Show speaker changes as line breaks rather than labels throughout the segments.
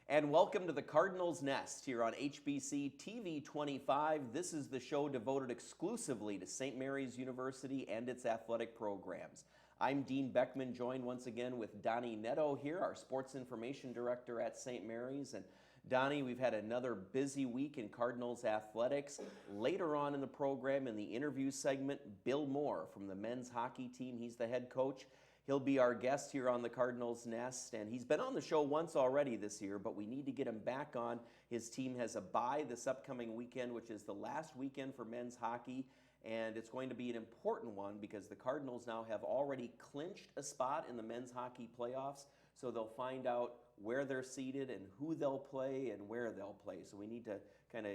And welcome to the Cardinals Nest here on HBC TV 25. This is the show devoted exclusively to St. Mary's University and its athletic programs. I'm Dean Beckman, joined once again with Donnie Netto here, our sports information director at St. Mary's. And Donnie, we've had another busy week in Cardinals athletics. Later on in the program, in the interview segment, Bill Moore from the men's hockey team. He's the head coach. He'll be our guest here on the Cardinals Nest, and he's been on the show once already this year, but we need to get him back on. His team has a bye this upcoming weekend, which is the last weekend for men's hockey, and it's going to be an important one because the Cardinals now have already clinched a spot in the men's hockey playoffs, so they'll find out where they're seated and who they'll play and where they'll play. So we need to kind of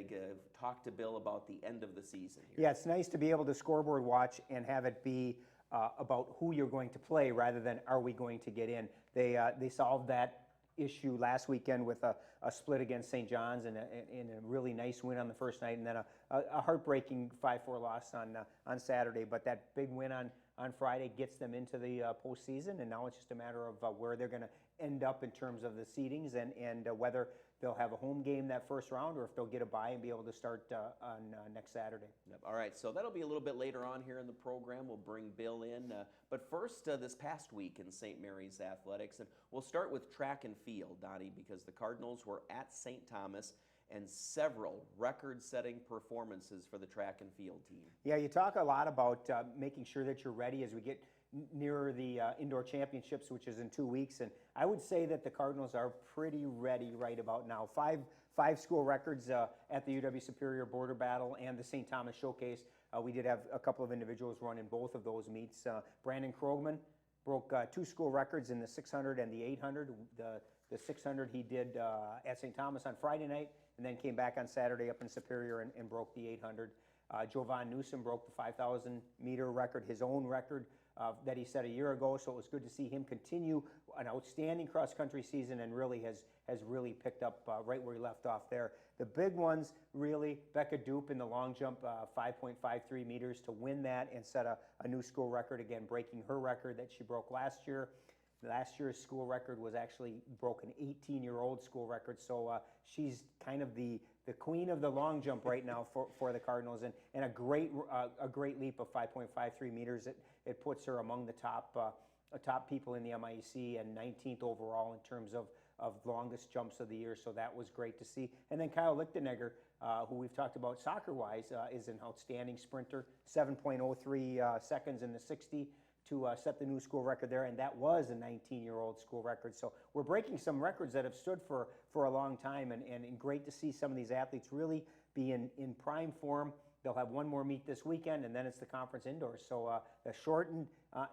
talk to Bill about the end of the season here.
Yeah, it's nice to be able to scoreboard watch and have it be about who you're going to play rather than are we going to get in. They solved that issue last weekend with a split against St. John's and a really nice win on the first night, and then a heartbreaking 5-4 loss on Saturday. But that big win on Friday gets them into the postseason, and now it's just a matter of where they're going to end up in terms of the seedings and whether they'll have a home game that first round or if they'll get a bye and be able to start on next Saturday.
Yep. All right, so that'll be a little bit later on here in the program. We'll bring Bill in. But first, this past week in St. Mary's athletics, and we'll start with track and field, Donnie, because the Cardinals were at St. Thomas and several record-setting performances for the track and field team.
Yeah, you talk a lot about making sure that you're ready as we get nearer the indoor championships, which is in 2 weeks, and I would say that the Cardinals are pretty ready right about now. Five school records at the UW Superior Border Battle and the St. Thomas Showcase. We did have a couple of individuals run in both of those meets. Brandon Krogman broke 2 school records in the 600 and the 800. The 600 he did at St. Thomas on Friday night, and then came back on Saturday up in Superior and broke the 800. Jovan Newsom broke the 5,000 meter record, his own record that he set a year ago, so it was good to see him continue an outstanding cross-country season and really has really picked up right where he left off there. The big ones, really, Becca Dupe in the long jump, 5.53 meters to win that and set a new school record, again, breaking her record that she broke last year. Last year's school record was actually broke an 18-year-old school record, so she's kind of the queen of the long jump right now for the Cardinals, and a great leap of 5.53 meters. It puts her among the top people in the MIEC and 19th overall in terms of longest jumps of the year, so that was great to see. And then Kyle Lichtenegger, who we've talked about soccer-wise, is an outstanding sprinter, 7.03 seconds in the 60, to set the new school record there, and that was a 19-year-old school record. So we're breaking some records that have stood for a long time, and great to see some of these athletes really be in prime form. They'll have one more meet this weekend, and then it's the conference indoors. So a shortened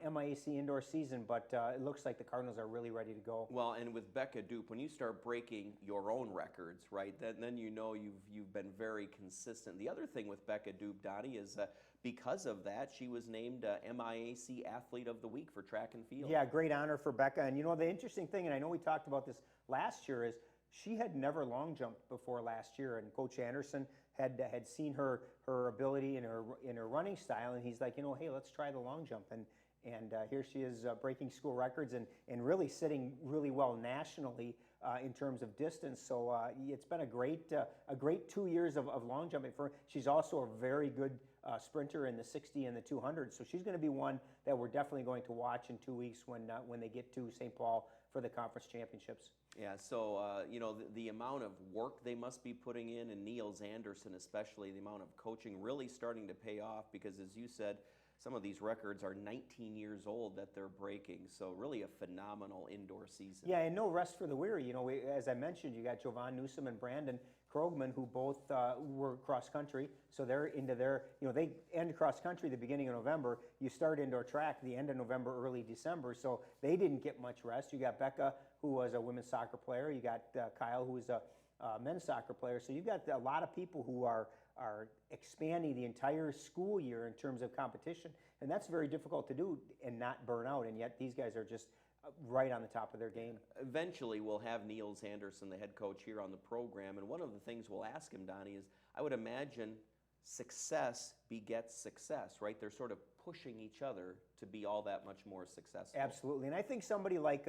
MIAC indoor season, but it looks like the Cardinals are really ready to go.
Well, and with Becca Dupe, when you start breaking your own records, right, then you know you've been very consistent. The other thing with Becca Dupe, Donnie, is because of that, she was named MIAC Athlete of the Week for track and field.
Yeah, great honor for Becca. And you know, the interesting thing, and I know we talked about this last year, is she had never long jumped before last year, and Coach Anderson had seen her ability in her running style, and he's like, you know, hey, let's try the long jump, and here she is breaking school records and really sitting really well nationally in terms of distance. So it's been a great 2 years of long jumping for her. She's also a very good sprinter in the 60 and the 200, so she's going to be one that we're definitely going to watch in 2 weeks when they get to St. Paul for the conference championships.
Yeah, so, you know, the amount of work they must be putting in, and Niels Anderson especially, the amount of coaching really starting to pay off because, as you said, some of these records are 19 years old that they're breaking, so really a phenomenal indoor season.
Yeah, and no rest for the weary. You know, as I mentioned, you got Jovan Newsom and Brandon Krogman, who both were cross-country, so they're into their, you know, they end cross-country the beginning of November. You start indoor track the end of November, early December, so they didn't get much rest. You got Becca, who was a women's soccer player. You got Kyle, who is a men's soccer player. So you've got a lot of people who are expanding the entire school year in terms of competition, and that's very difficult to do and not burn out, and yet these guys are just right on the top of their game.
Eventually we'll have Niels Anderson, the head coach, here on the program, and one of the things we'll ask him, Donnie, is I would imagine success begets success, right? They're sort of pushing each other to be all that much more successful.
Absolutely, and I think somebody like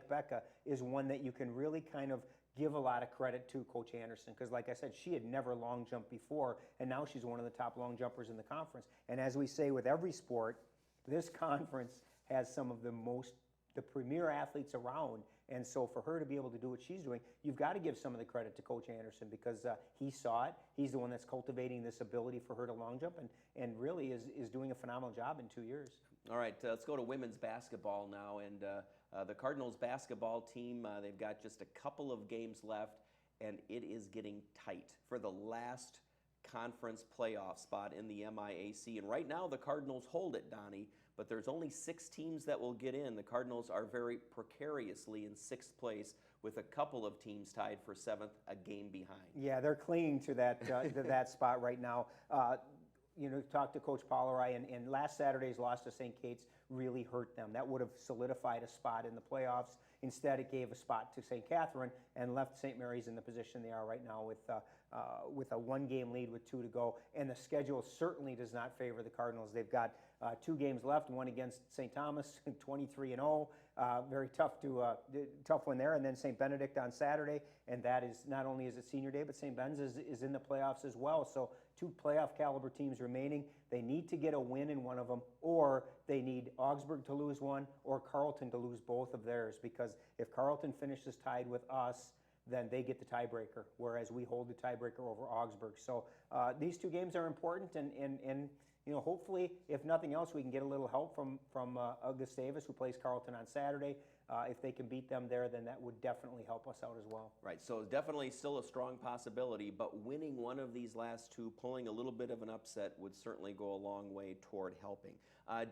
Becca is one that you can really kind of give a lot of credit to Coach Anderson, because like I said, she had never long jumped before, and now she's one of the top long jumpers in the conference. And as we say with every sport, this conference has some of the premier athletes around. And so for her to be able to do what she's doing, you've got to give some of the credit to Coach Anderson, because he saw it. He's the one that's cultivating this ability for her to long jump, and really is doing a phenomenal job in 2 years.
All right, let's go to women's basketball now. And the Cardinals basketball team, they've got just a couple of games left, and it is getting tight for the last conference playoff spot in the MIAC. And right now the Cardinals hold it, Donnie, but there's only 6 teams that will get in. The Cardinals are very precariously in 6th place, with a couple of teams tied for 7th, a game behind.
Yeah, they're clinging to that to that spot right now. Talked to Coach Pollerai, and last Saturday's loss to St. Kate's really hurt them. That would have solidified a spot in the playoffs. Instead, it gave a spot to St. Catherine and left St. Mary's in the position they are right now with a 1-game lead with 2 to go. And the schedule certainly does not favor the Cardinals. They've got 2 games left, one against St. Thomas, 23-0. Very tough one there. And then St. Benedict on Saturday, and that is not only is it senior day, but St. Ben's is in the playoffs as well. So 2 playoff caliber teams remaining. They need to get a win in one of them, or they need Augsburg to lose one, or Carleton to lose both of theirs, because if Carleton finishes tied with us, then they get the tiebreaker, whereas we hold the tiebreaker over Augsburg. So these 2 games are important, and hopefully, if nothing else, we can get a little help from Gustavus, who plays Carleton on Saturday. If they can beat them there, then that would definitely help us out as well.
Right, so definitely still a strong possibility, but winning one of these last 2, pulling a little bit of an upset, would certainly go a long way toward helping.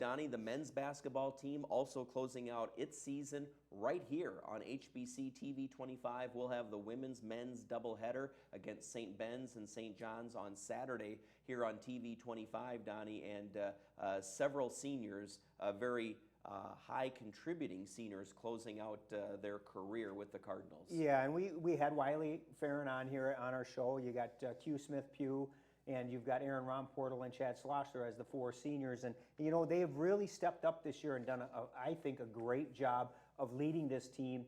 Donnie, the men's basketball team also closing out its season right here on HBC TV 25. We'll have the women's men's doubleheader against St. Ben's and St. John's on Saturday here on TV 25, Donnie, and several seniors, very high contributing seniors, closing out their career with the Cardinals.
Yeah, and we had Wiley Farron on here on our show. You got Q Smith Pugh, and you've got Aaron Romportal and Chad Schlosser as the 4 seniors. And, they have really stepped up this year and done, I think, a great job of leading this team.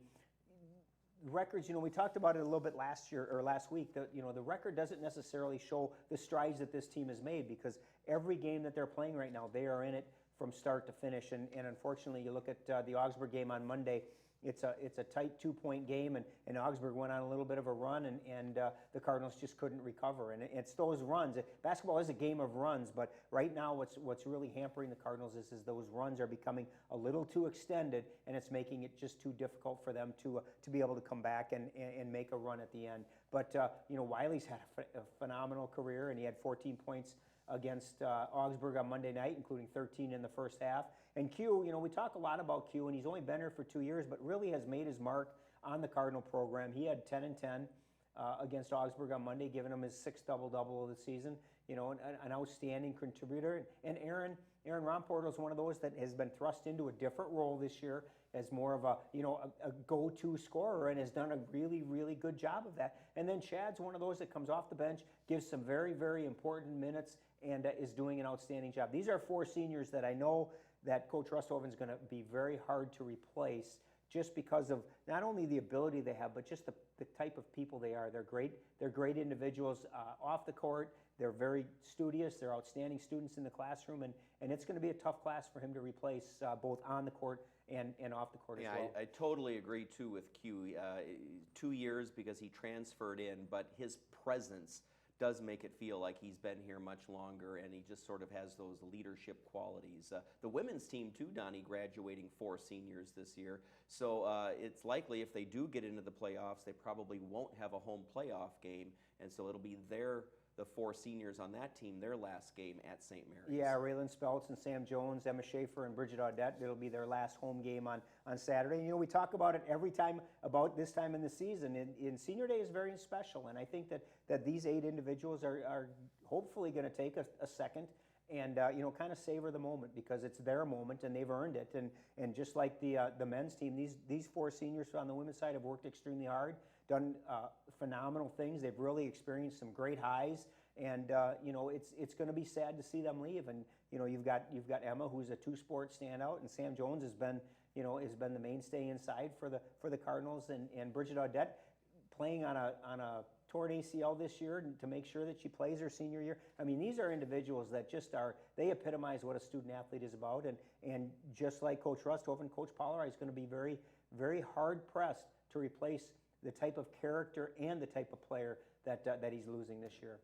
Records, we talked about it a little bit last week. The record doesn't necessarily show the strides that this team has made, because every game that they're playing right now, they are in it from start to finish. And unfortunately, you look at the Augsburg game on Monday. It's a tight 2-point game, and Augsburg went on a little bit of a run, and the Cardinals just couldn't recover. And it's those runs. Basketball is a game of runs, but right now what's really hampering the Cardinals is those runs are becoming a little too extended, and it's making it just too difficult for them to be able to come back and make a run at the end. But Wiley's had a phenomenal career, and he had 14 points against Augsburg on Monday night, including 13 in the first half. And Q, we talk a lot about Q, and he's only been here for 2 years, but really has made his mark on the Cardinal program. He had 10 and 10 against Augsburg on Monday, giving him his 6th double-double of the season. An outstanding contributor. And Aaron Romportal is one of those that has been thrust into a different role this year as more of a go-to scorer, and has done a really, really good job of that. And then Chad's one of those that comes off the bench, gives some very, very important minutes, and is doing an outstanding job. These are 4 seniors that I know that Coach Rusthoven's going to be very hard to replace, just because of not only the ability they have, but just the type of people they are. They're great individuals off the court. They're very studious. They're outstanding students in the classroom, and it's going to be a tough class for him to replace both on the court and off the court as well.
I totally agree too with Q. 2 years because he transferred in, but his presence does make it feel like he's been here much longer, and he just sort of has those leadership qualities. The women's team too, Donnie, graduating 4 seniors this year. So it's likely if they do get into the playoffs, they probably won't have a home playoff game, and so it'll be the 4 seniors on that team, their last game at St. Mary's.
Yeah, Raylan Speltz and Sam Jones, Emma Schaefer and Bridget Audette. It'll be their last home game on Saturday. We talk about it every time about this time in the season. And Senior Day is very special, and I think that these 8 individuals are hopefully going to take a second and kind of savor the moment, because it's their moment and they've earned it. And just like the men's team, these 4 seniors on the women's side have worked extremely hard, done phenomenal things. They've really experienced some great highs, and it's going to be sad to see them leave. And you've got Emma, who's a 2-sport standout, and Sam Jones has been the mainstay inside for the Cardinals, and Bridget Audette playing on a torn ACL this year to make sure that she plays her senior year. I mean, these are individuals that just they epitomize what a student athlete is about. And just like Coach Rusthofen, Coach Pollari is going to be very, very hard pressed to replace the type of character and the type of player that he's losing this year.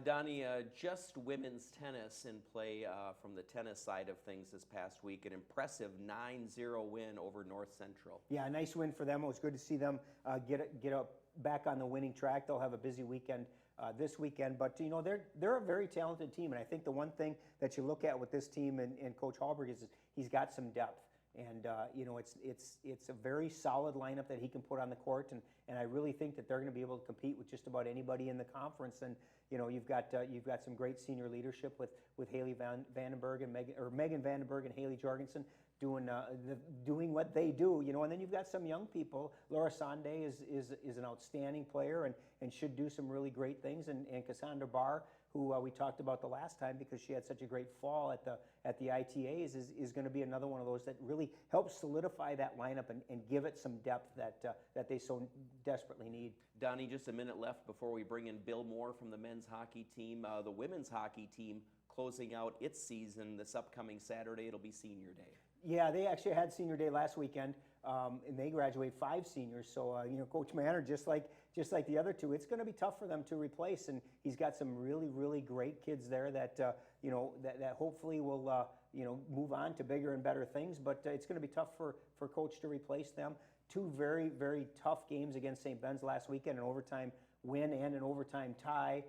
Donnie, just women's tennis in play from the tennis side of things this past week. An impressive 9-0 win over North Central.
Yeah, a nice win for them. It was good to see them get up back on the winning track. They'll have a busy weekend this weekend, but you know they're a very talented team, and I think the one thing that you look at with this team and Coach Hallberg is he's got some depth. And you know, it's a very solid lineup that he can put on the court, and I really think that they're going to be able to compete with just about anybody in the conference. And you know, you've got some great senior leadership with Haley Vandenberg and Megan Vandenberg and Haley Jorgensen doing what they do. You know, and then you've got some young people. Laura Sande is an outstanding player and should do some really great things. And Cassandra Barr, who we talked about the last time because she had such a great fall at the ITAs, is going to be another one of those that really helps solidify that lineup and give it some depth that they so desperately need.
Donnie, just a minute left before we bring in Bill Moore from the men's hockey team. The women's hockey team closing out its season this upcoming Saturday. It'll be senior day.
Yeah, they actually had senior day last weekend, and they graduate 5 seniors. So you know, Coach Manor, just like the other two, it's going to be tough for them to replace. And he's got some really, really great kids there that you know that hopefully will you know move on to bigger and better things. But it's going to be tough for Coach to replace them. 2 very, very tough games against St. Ben's last weekend, an overtime win and an overtime tie.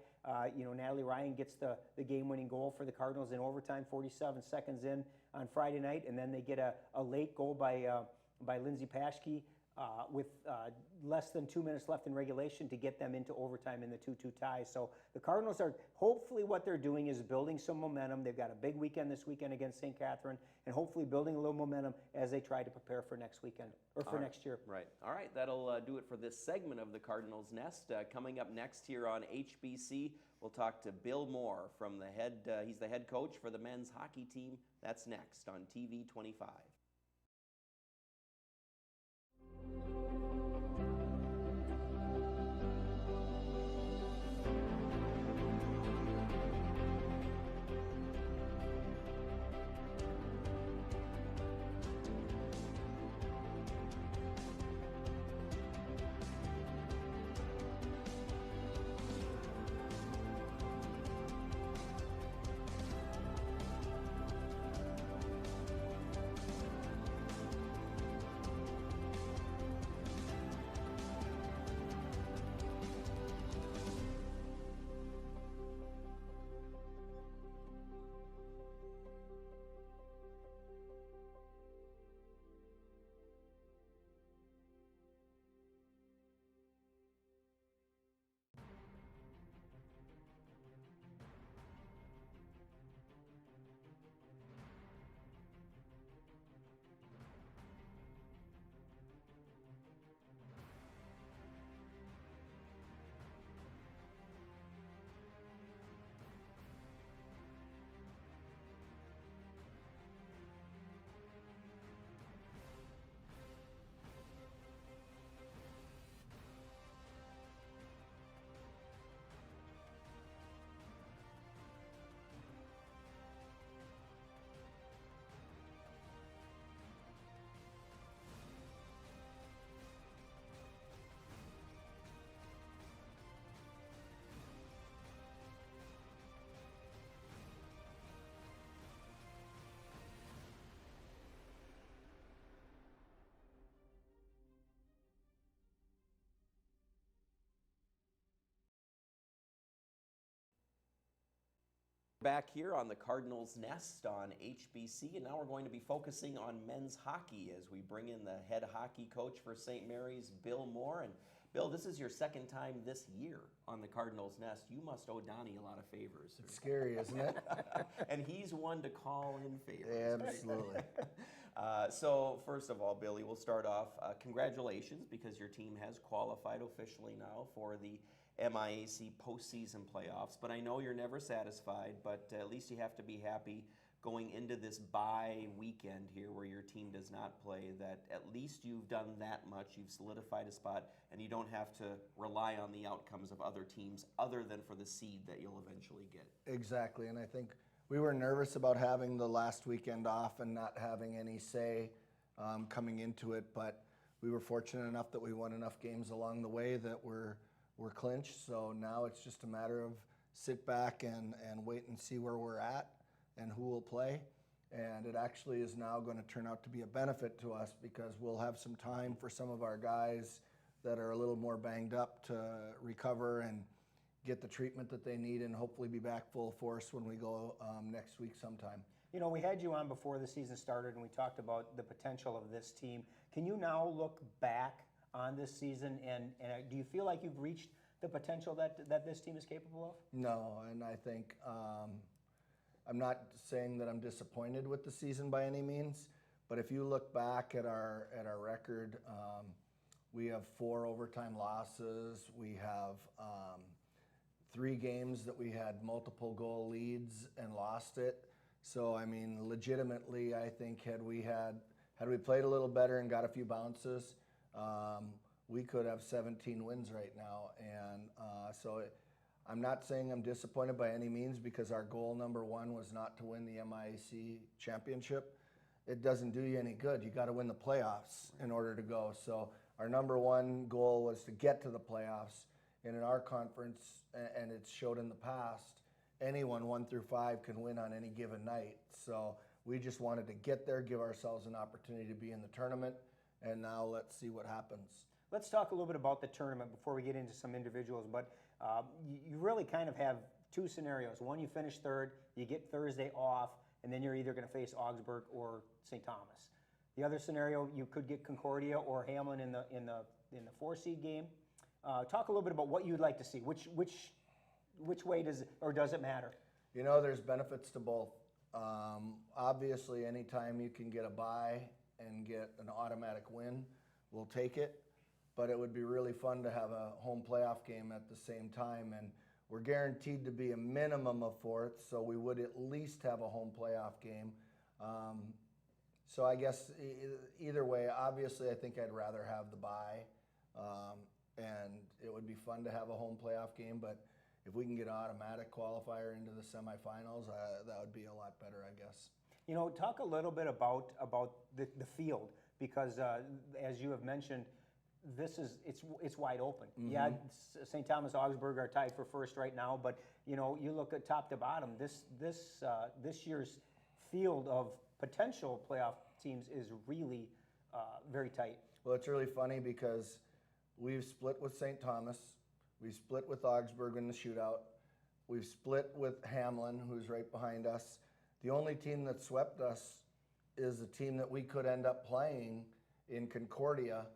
You know, Natalie Ryan gets the game-winning goal for the Cardinals in overtime, 47 seconds in on Friday night, and then they get a late goal by Lindsay Paschke with less than 2 minutes left in regulation to get them into overtime in the 2-2 tie. So the Cardinals are, hopefully what they're doing is building some momentum. They've got a big weekend this weekend against St. Catherine, and hopefully building a little momentum as they try to prepare for next weekend, or for next year.
Right. All right, that'll do it for this segment of the Cardinals Nest. Coming up next here on HBC, we'll talk to Bill Moore from he's the head coach for the men's hockey team. That's next on TV 25. Back here on the Cardinals Nest on HBC, and now we're going to be focusing on men's hockey as we bring in the head hockey coach for St. Mary's, Bill Moore. And Bill, this is your second time this year on the Cardinals Nest. You must owe Donnie a lot of favors.
It's scary, isn't it?
And he's one to call in favors.
Absolutely.
So first of all, Billy, we'll start off. Congratulations, because your team has qualified officially now for the MIAC postseason playoffs. But I know you're never satisfied, but at least you have to be happy going into this bye weekend here where your team does not play, that at least you've done that much, you've solidified a spot, and you don't have to rely on the outcomes of other teams other than for the seed that you'll eventually get.
Exactly, and I think we were nervous about having the last weekend off and not having any say coming into it, but we were fortunate enough that we won enough games along the way that we're clinched. So now it's just a matter of sit back and wait and see where we're at and who will play. And it actually is now going to turn out to be a benefit to us because we'll have some time for some of our guys that are a little more banged up to recover and get the treatment that they need and hopefully be back full force when we go next week sometime.
You know, we had you on before the season started and we talked about the potential of this team. Can you now look back on this season and do you feel like you've reached the potential that this team is capable of?
No, and I think I'm not saying that I'm disappointed with the season by any means, but if you look back at our record, we have 4 overtime losses. We have 3 games that we had multiple goal leads and lost it. So I mean, legitimately, I think had we played a little better and got a few bounces, we could have 17 wins right now. And I'm not saying I'm disappointed by any means because our goal number 1 was not to win the MIAC championship. It doesn't do you any good. You got to win the playoffs in order to go. So our number 1 goal was to get to the playoffs. And in our conference, and it's showed in the past, anyone 1 through 5 can win on any given night. So we just wanted to get there, give ourselves an opportunity to be in the tournament, and now let's see what happens.
Let's talk a little bit about the tournament before we get into some individuals, but you really kind of have 2 scenarios. One, you finish 3rd, you get Thursday off, and then you're either going to face Augsburg or St. Thomas. The other scenario, you could get Concordia or Hamlin in the 4-seed game. Talk a little bit about what you'd like to see. Which way does it matter?
You know, there's benefits to both. Obviously, anytime you can get a bye and get an automatic win, we'll take it. But it would be really fun to have a home playoff game at the same time. And we're guaranteed to be a minimum of 4th, so we would at least have a home playoff game. So I guess either way, obviously, I think I'd rather have the bye. And it would be fun to have a home playoff game, but if we can get an automatic qualifier into the semifinals, that would be a lot better, I guess.
You know, talk a little bit about the field because as you have mentioned, it's wide open. Mm-hmm. Yeah, St. Thomas, Augsburg are tied for 1st right now, but you know, you look at top to bottom. This year's field of potential playoff teams is really very tight.
Well, it's really funny because we've split with St. Thomas, we've split with Augsburg in the shootout, we've split with Hamlin, who's right behind us. The only team that swept us is a team that we could end up playing in Concordia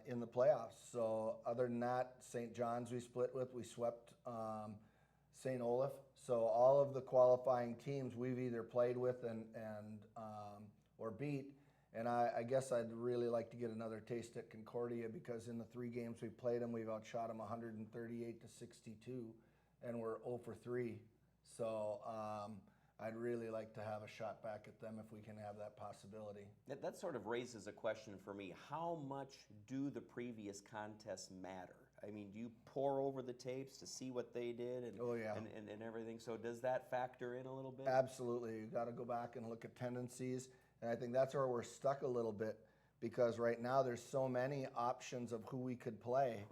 in the playoffs. So other than that, St. John's we split with, we swept St. Olaf. So all of the qualifying teams we've either played with and or beat. And I guess I'd really like to get another taste at Concordia because in the 3 games we played them, we've outshot them 138 to 62, and we're 0 for 3. So I'd really like to have a shot back at them if we can have that possibility.
That sort of raises a question for me. How much do the previous contests matter? I mean, do you pore over the tapes to see what they did and,
oh, yeah.
and everything? So does that factor in a little bit?
Absolutely. You got to go back and look at tendencies. And I think that's where we're stuck a little bit because right now there's so many options of who we could play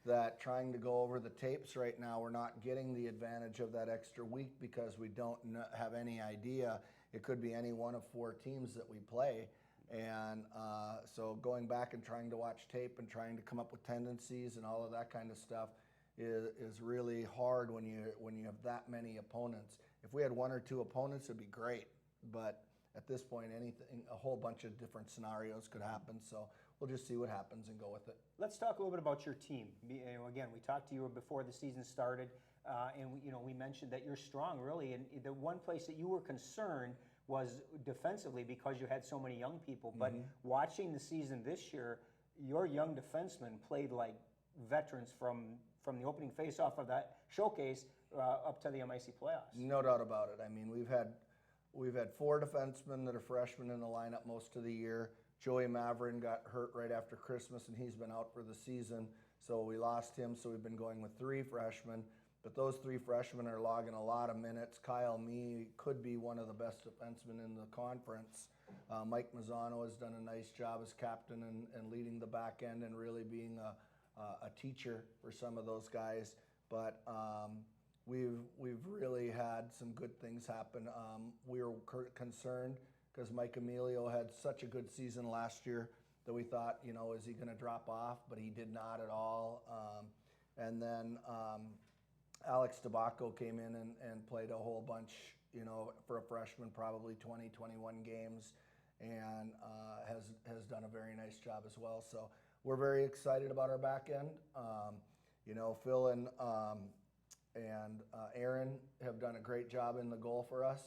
that trying to go over the tapes right now, we're not getting the advantage of that extra week because we don't have any idea. It could be any one of 4 teams that we play. And so going back and trying to watch tape and trying to come up with tendencies and all of that kind of stuff is really hard when you have that many opponents. If we had 1 or 2 opponents, it'd be great. But at this point, a whole bunch of different scenarios could happen. So we'll just see what happens and go with it.
Let's talk a little bit about your team. Again, we talked to you before the season started, and we mentioned that you're strong, really. And the one place that you were concerned was defensively because you had so many young people. But watching the season this year, your young defensemen played like veterans from the opening faceoff of that showcase up to the MIC playoffs.
No doubt about it. I mean, we've had we've had 4 defensemen that are freshmen in the lineup most of the year. Joey Maverin got hurt right after Christmas, and he's been out for the season, so we lost him. So we've been going with 3 freshmen, but those 3 freshmen are logging a lot of minutes. Kyle Mee could be one of the best defensemen in the conference. Mike Mazzano has done a nice job as captain and leading the back end and really being a teacher for some of those guys. But we've really had some good things happen. We were concerned because Mike Emilio had such a good season last year that we thought, you know, is he going to drop off? But he did not at all. And then Alex Tobacco came in and played a whole bunch, you know, for a freshman, probably 20, 21 games, and has done a very nice job as well. So we're very excited about our back end. You know, Phil and Aaron have done a great job in the goal for us.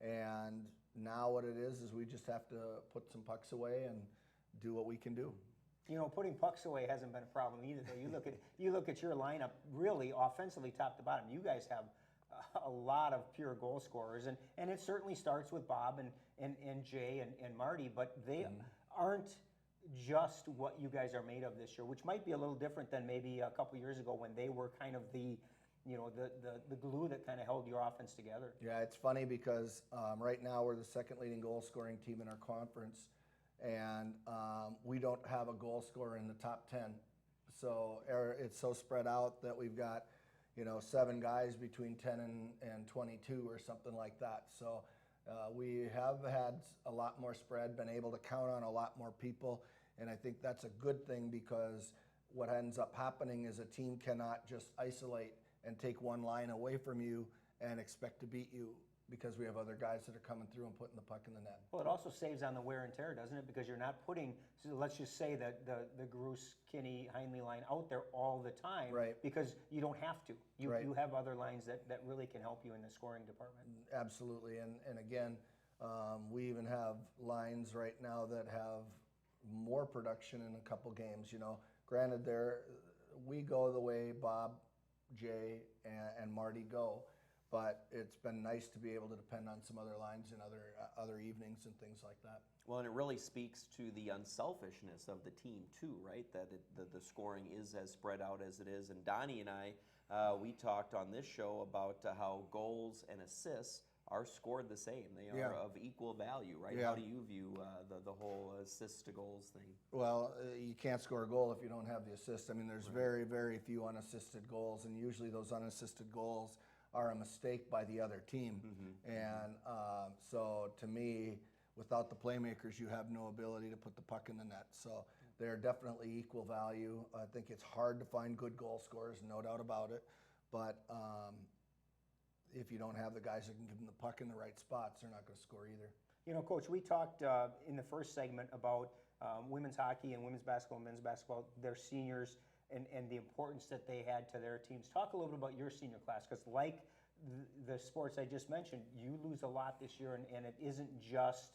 And now what it is we just have to put some pucks away and do what we can do.
You know, putting pucks away hasn't been a problem either. Though. You look at your lineup, really offensively top to bottom. You guys have a lot of pure goal scorers, and it certainly starts with Bob and Jay and Marty, but they aren't just what you guys are made of this year, which might be a little different than maybe a couple years ago when they were kind of the glue that kind of held your offense together.
Yeah, it's funny because right now we're the 2nd leading goal scoring team in our conference, and we don't have a goal scorer in the top 10. So it's so spread out that we've got, you know, 7 guys between 10 and 22 or something like that. So we have had a lot more spread, been able to count on a lot more people, and I think that's a good thing because what ends up happening is a team cannot just isolate and take one line away from you and expect to beat you because we have other guys that are coming through and putting the puck in the net.
Well, it also saves on the wear and tear, doesn't it? Because you're not putting, so let's just say that the Gruss, Kinney, Heinley line out there all the time.
Right.
Because you don't have to. You have other lines that really can help you in the scoring department.
Absolutely. And again, we even have lines right now that have more production in a couple games. You know, granted, we go the way Bob, Jay, and Marty go. But it's been nice to be able to depend on some other lines in other evenings and things like that.
Well, and it really speaks to the unselfishness of the team too, right? That the scoring is as spread out as it is. And Donnie and I, we talked on this show about how goals and assists are scored the same. They are of equal value, right?
Yeah.
How do you view the whole assists to goals thing?
Well, you can't score a goal if you don't have the assist. I mean, there's very, very few unassisted goals, and usually those unassisted goals are a mistake by the other team. And so to me, without the playmakers, you have no ability to put the puck in the net. So they're definitely equal value. I think it's hard to find good goal scorers, no doubt about it. But if you don't have the guys that can give them the puck in the right spots, they're not going to score either.
You know, Coach, we talked in the first segment about women's hockey and women's basketball and men's basketball, their seniors, and the importance that they had to their teams. Talk a little bit about your senior class, because like the sports I just mentioned, you lose a lot this year, and it isn't just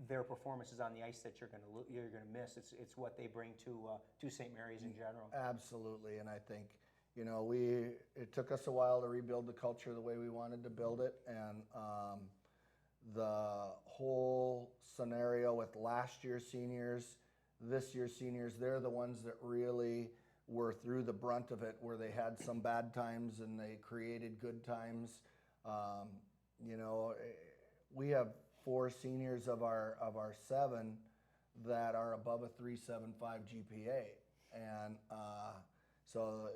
their performances on the ice that you're going to miss. It's what they bring to St. Mary's in general.
Absolutely, and I think, you know, it took us a while to rebuild the culture the way we wanted to build it, and the whole scenario with last year's seniors, this year's seniors, they're the ones that really were through the brunt of it, where they had some bad times and they created good times. You know, we have 4 seniors of our 7 that are above a 3.75 GPA, and so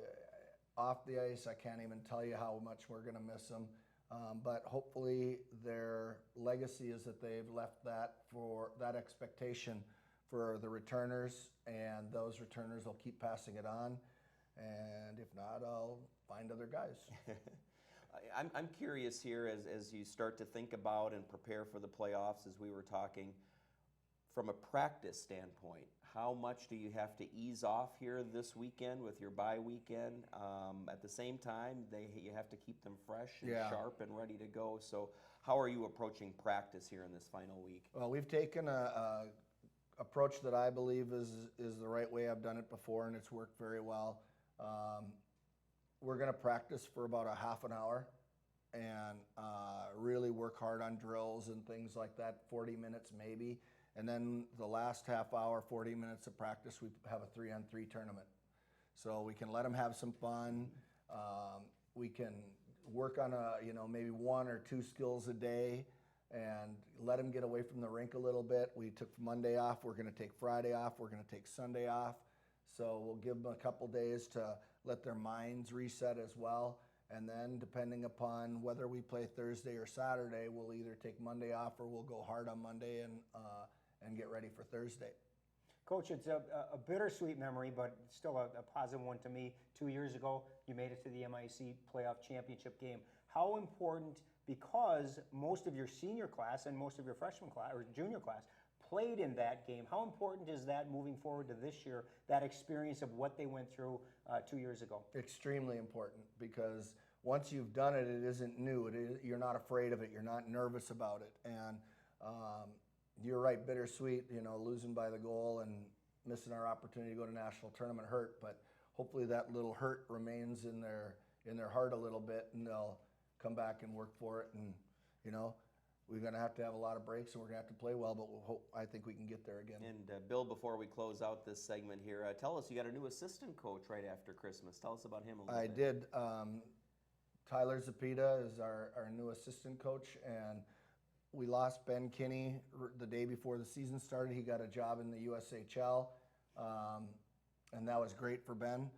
off the ice, I can't even tell you how much we're going to miss them. But hopefully their legacy is that they've left that expectation for the returners, and those returners will keep passing it on. And if not, I'll find other guys.
I'm curious here as you start to think about and prepare for the playoffs, as we were talking, from a practice standpoint, how much do you have to ease off here this weekend with your bye weekend? At the same time, you have to keep them fresh and sharp and ready to go. So how are you approaching practice here in this final week?
Well, we've taken a approach that I believe is the right way. I've done it before, and it's worked very well. We're going to practice for about a half an hour, and really work hard on drills and things like that, 40 minutes maybe. And then the last half hour, 40 minutes of practice, we have a 3-on-3 tournament. So we can let them have some fun. We can work on maybe 1 or 2 skills a day and let them get away from the rink a little bit. We took Monday off. We're going to take Friday off. We're going to take Sunday off. So we'll give them a couple days to let their minds reset as well. And then depending upon whether we play Thursday or Saturday, we'll either take Monday off or we'll go hard on Monday and get ready for Thursday.
Coach, it's a bittersweet memory, but still a positive one to me. 2 years ago, you made it to the MIC playoff championship game. How important, because most of your senior class and most of your freshman class or junior class played in that game, how important is that moving forward to this year, that experience of what they went through 2 years ago?
Extremely important, because once you've done it, it isn't new. You're not afraid of it. You're not nervous about it. And you're right, bittersweet, losing by the goal and missing our opportunity to go to national tournament hurt. But hopefully that little hurt remains in their heart a little bit, and they'll come back and work for it. And we're going to have a lot of breaks, and we're going to have to play well, but I think we can get there again.
And Bill, before we close out this segment here, tell us, you got a new assistant coach right after Christmas. Tell us about him a little bit.
I did. Tyler Zapita is our new assistant coach, and we lost Ben Kinney the day before the season started. He got a job in the USHL, and that was great for Ben.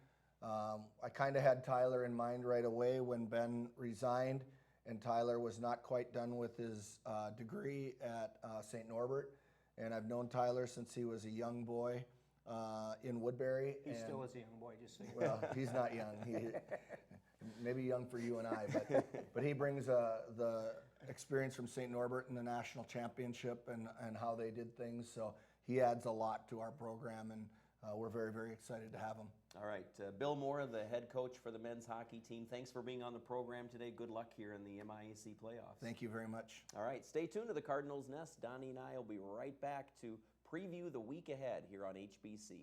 I kind of had Tyler in mind right away when Ben resigned, and Tyler was not quite done with his degree at St. Norbert. And I've known Tyler since he was a young boy in Woodbury.
He still is a young boy, just so you
Well, he's not young. He maybe young for you and I, but he brings the experience from St. Norbert in the national championship and how they did things. So he adds a lot to our program, and we're very, very excited to have him.
All right, Bill Moore, the head coach for the men's hockey team. Thanks for being on the program today. Good luck here in the MIAC playoffs.
Thank you very much.
All right, stay tuned to the Cardinals Nest. Donnie and I will be right back to preview the week ahead here on HBC.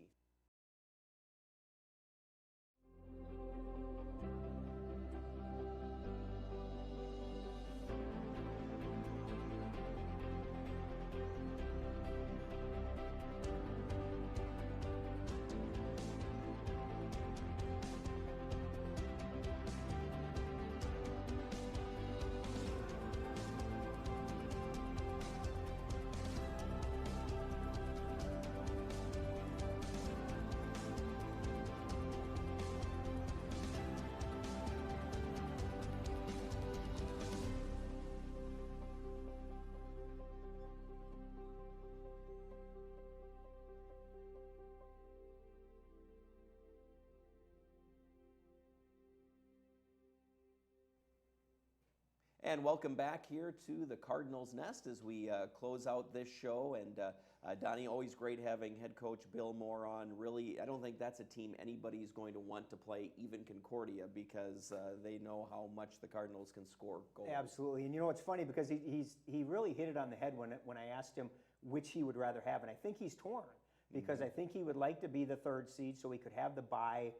And welcome back here to the Cardinals Nest as we close out this show. And Donnie, always great having head coach Bill Moore on. Really, I don't think that's a team anybody's going to want to play, even Concordia, because they know how much the Cardinals can score goals.
Absolutely. And it's funny because he really hit it on the head when I asked him which he would rather have. And I think he's torn, because I think he would like to be the third seed so he could have the bye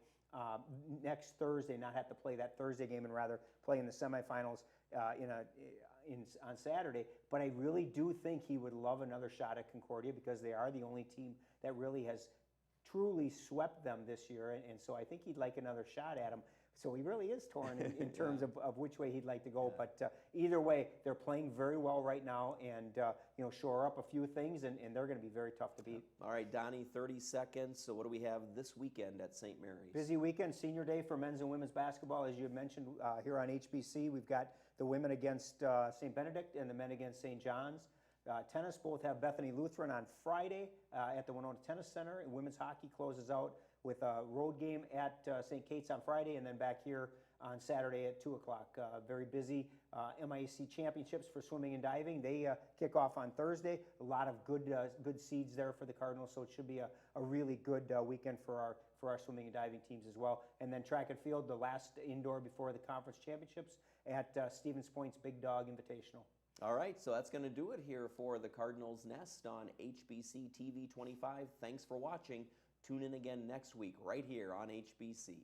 next Thursday, not have to play that Thursday game and rather play in the semifinals on Saturday. But I really do think he would love another shot at Concordia, because they are the only team that really has truly swept them this year. And so I think he'd like another shot at them. So he really is torn in terms of which way he'd like to go. But either way, they're playing very well right now, and shore up a few things, and they're going to be very tough to beat.
All right, Donnie, 30 seconds. So what do we have this weekend at St. Mary's?
Busy weekend, senior day for men's and women's basketball. As you had mentioned here on HBC, we've got the women against St. Benedict and the men against St. John's. Tennis, both have Bethany Lutheran on Friday at the Winona Tennis Center. And women's hockey closes out with a road game at St. Kate's on Friday, and then back here on Saturday at 2 o'clock. Very busy MIAC championships for swimming and diving. They kick off on Thursday. A lot of good seeds there for the Cardinals, so it should be a really good weekend for our swimming and diving teams as well. And then track and field, the last indoor before the conference championships at Stevens Point's Big Dog Invitational.
All right, so that's going to do it here for the Cardinals Nest on HBC TV 25. Thanks for watching. Tune in again next week right here on HBC.